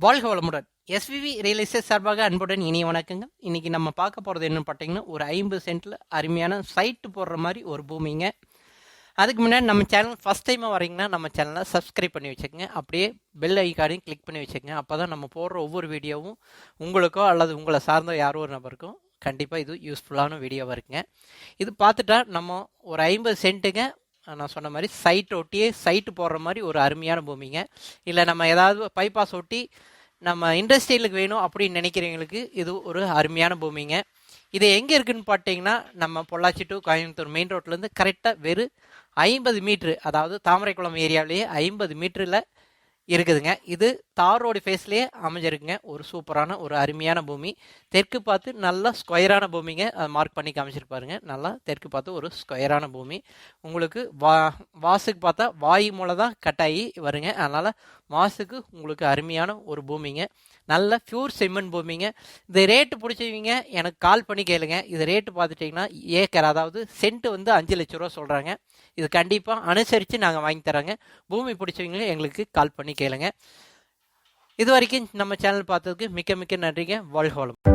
வாழ்க வளமுடன். SVV real estate சார்பாக அன்புடன் இனிய வணக்கங்கள். இன்னைக்கு நம்ம பார்க்க போகிறது என்னன்னு பார்த்தீங்கன்னா, ஒரு 50 சென்ட்டில் அருமையான சைட்டு போடுற மாதிரி ஒரு பூமிங்க. அதுக்கு முன்னாடி நம்ம சேனல் ஃபஸ்ட் டைமாக வரீங்கன்னா நம்ம சேனலை சப்ஸ்கிரைப் பண்ணி வச்சுக்கோங்க. அப்படியே பெல் ஐக்கானையும் கிளிக் பண்ணி வச்சுக்கோங்க. அப்போ தான் நம்ம போடுற ஒவ்வொரு வீடியோவும் உங்களுக்கோ அல்லது உங்களை சார்ந்த யாரோ ஒரு நபருக்கும் கண்டிப்பாக இது யூஸ்ஃபுல்லான வீடியோவாக இருக்குங்க. இது பார்த்துட்டா நம்ம ஒரு 50 சென்ட்டுங்க, நான் சொன்ன மாதிரி சைட் ஒட்டியே சைட்டு போடுற மாதிரி ஒரு அருமையான பூமிங்க. இல்லை நம்ம ஏதாவது பைபாஸ் ஒட்டி நம்ம இண்டஸ்ட்ரியலுக்கு வேணும் அப்படின்னு நினைக்கிறவங்களுக்கு இது ஒரு அருமையான பூமிங்க. இது எங்கே இருக்குதுன்னு பார்த்தீங்கன்னா, நம்ம பொள்ளாச்சி டு கோயம்புத்தூர் மெயின் ரோட்லேருந்து கரெக்டாக வெறும் 50 மீட்ரு, அதாவது தாமரைக்குளம் ஏரியாவிலேயே 50 மீட்டரில் இருக்குதுங்க. இது தார் ரோடு ஃபேஸ்லேயே அமைஞ்சிருக்குங்க. ஒரு சூப்பரான ஒரு அருமையான பூமி. தெற்கு பார்த்து நல்லா ஸ்கொயரான பூமிங்க. அதை மார்க் பண்ணி காமிச்சிருப்பாருங்க. நல்லா தெற்கு பார்த்து ஒரு ஸ்கொயரான பூமி. உங்களுக்கு வாசுக்கு பார்த்தா வாயு மூலம் தான் கட்டாயி வருங்க. அதனால் மாசுக்கு உங்களுக்கு அருமையான ஒரு பூமிங்க. நல்ல பியூர் செம்மண் பூமிங்க. இது ரேட்டு பிடிச்சவங்க எனக்கு கால் பண்ணி கேளுங்க. இது ரேட்டு பார்த்துட்டிங்கன்னா ஏக்கர், அதாவது சென்ட் வந்து 5 லட்ச ரூபா சொல்கிறாங்க. இது கண்டிப்பாக அனுசரித்து நாங்கள் வாங்கி தரோங்க. பூமி பிடிச்சவங்க எங்களுக்கு கால் பண்ணி கேளுங்க. இது வரைக்கும் நம்ம சேனல் பார்த்ததுக்கு மிக்க மிக்க நன்றிங்க. வாழ்க வளம்.